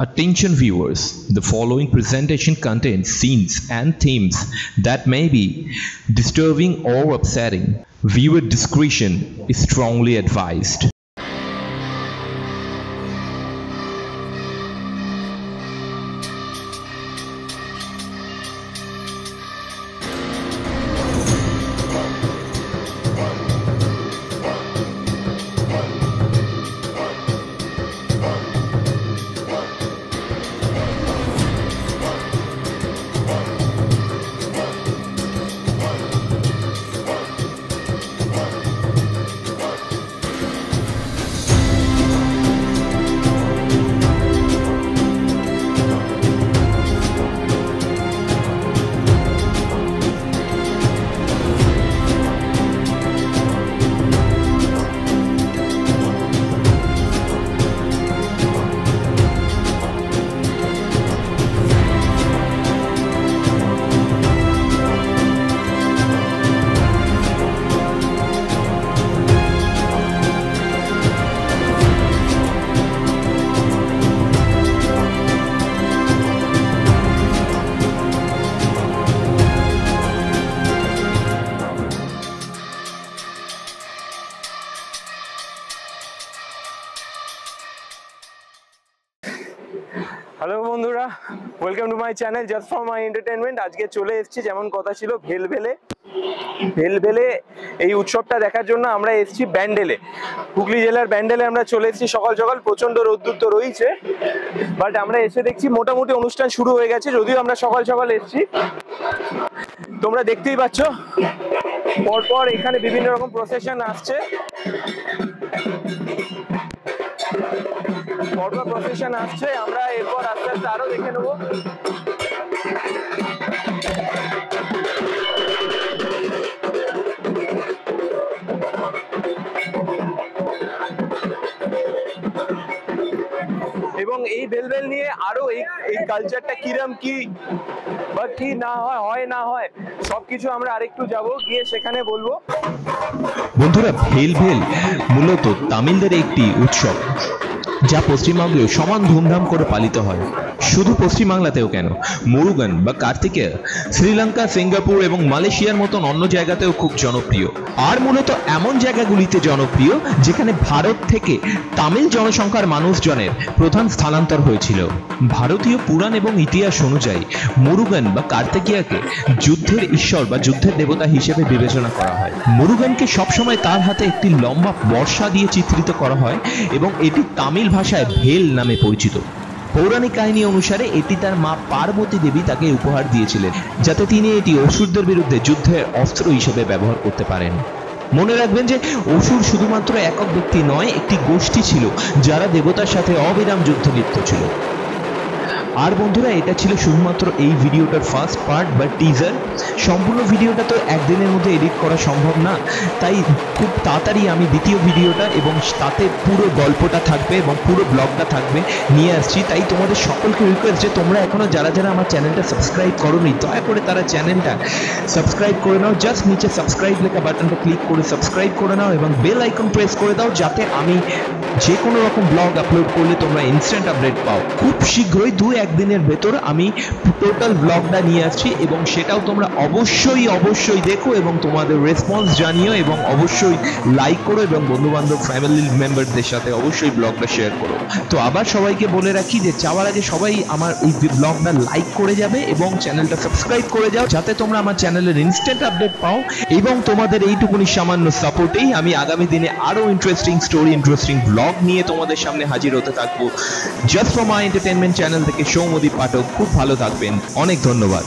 Attention viewers, the following presentation contains scenes and themes that may be disturbing or upsetting. Viewer discretion is strongly advised. Hello বন্ধুরা, welcome to my channel just for my entertainment. আজকে চলে এসেছি যেমন কথা ছিল ভেলভেলে এই উৎসবটা দেখার জন্য আমরা এসেছি ব্যান্ডেলে, হুগলি জেলার ব্যান্ডেলে আমরা চলে এসেছি সকাল সকাল। প্রচন্ড রোদ্দুর তো রয়েছে, বাট আমরা এসে দেখছি মোটামুটি অনুষ্ঠান শুরু হয়ে গেছে, যদিও আমরা সকাল সকাল এসেছি। তোমরা দেখতেই পাচ্ছ পরপর এখানে বিভিন্ন রকম প্রসেশন আসছে, আমরা এরপর আস্তে আস্তে আরো দেখে নেবো। এবং এই ভেলভেল নিয়ে আরো এই কালচারটা কিরম কি বা কি না হয় না হয় সবকিছু আমরা আরেকটু যাবো, গিয়ে সেখানে বলবো। বন্ধুরা, ভেলভেল মূলত তামিলদের একটি উৎসব যা পশ্চিমবঙ্গেও সমান ধুমধাম করে পালিত হয়। শুধু পশ্চিমবাংলাতেও কেন, মুরুগান বা কার্তিকেয়া শ্রীলঙ্কা, সিঙ্গাপুর এবং মালয়েশিয়ার মতন অন্য জায়গাতেও খুব জনপ্রিয়। আর মূলত এমন জায়গাগুলিতে জনপ্রিয় যেখানে ভারত থেকে তামিল জনসংখ্যার মানুষজনের প্রধান স্থানান্তর হয়েছিল। ভারতীয় পুরাণ এবং ইতিহাস অনুযায়ী মুরুগান বা কার্তিকেয়াকে যুদ্ধের ঈশ্বর বা যুদ্ধের দেবতা হিসেবে বিবেচনা করা হয়। মুরুগানকে সবসময় তার হাতে একটি লম্বা বর্ষা দিয়ে চিত্রিত করা হয় এবং এটি তামিল ভাষায় ভেল নামে পরিচিত। পৌরাণিক কাহিনী অনুসারে এটি তার মা পার্বতী দেবী তাকে উপহার দিয়েছিলেন, যাতে তিনি এটি অসুরদের বিরুদ্ধে যুদ্ধের অস্ত্র হিসেবে ব্যবহার করতে পারেন। মনে রাখবেন যে অসুর শুধুমাত্র একক ব্যক্তি নয়, একটি গোষ্ঠী ছিল যারা দেবতার সাথে অবিরাম যুদ্ধে লিপ্ত ছিল। আর বন্ধুরা, এটা ছিল শুধুমাত্র এই ভিডিওটার ফার্স্ট পার্ট বা টিজার। সম্পূর্ণ ভিডিওটা তো একদিনের মধ্যে এডিট করা সম্ভব না, তাই খুব তাড়াতাড়ি আমি দ্বিতীয় ভিডিওটা এবং তাতে পুরো গল্পটা থাকবে এবং পুরো ব্লগটা থাকবে নিয়ে আসছি। তাই তোমাদের সকলকে রিকোয়েস্ট যে তোমরা এখনো যারা আমার চ্যানেলটা সাবস্ক্রাইব করোনি, দয়া করে তারা চ্যানেলটা সাবস্ক্রাইব করে নাও। জাস্ট নিচে সাবস্ক্রাইব লেখা বাটনটা ক্লিক করে সাবস্ক্রাইব করে নাও এবং বেল আইকন প্রেস করে দাও, যাতে আমি যে কোনো রকম ব্লগ আপলোড করলে তোমরা ইনস্ট্যান্ট আপডেট পাও। খুব শীঘ্রই 2-1 দিনের ভেতর আমি টোটাল ব্লগটা নিয়ে আসছি এবং সেটাও তোমরা অবশ্যই দেখো এবং তোমাদের রেসপন্স জানিও এবং অবশ্যই লাইক করো এবং বন্ধুবান্ধব ফ্যামিলি মেম্বারদের সাথে অবশ্যই ব্লগটা শেয়ার করো। তো আবার সবাইকে বলে রাখি যে যাওয়ার আগে সবাই আমার এই ব্লগটা লাইক করে যাবে এবং চ্যানেলটা সাবস্ক্রাইব করে যাও, যাতে তোমরা আমার চ্যানেলের ইনস্ট্যান্ট আপডেট পাও। এবং তোমাদের এইটুকুনি সামান্য সাপোর্টেই আমি আগামী দিনে আরো ইন্টারেস্টিং স্টোরি, ইন্টারেস্টিং ব্লগ নিয়ে তোমাদের সামনে হাজির হতে থাকবো। Just for my entertainment channel থেকে সৌম্যদীপ পাঠক। খুব ভালো থাকবেন, অনেক ধন্যবাদ।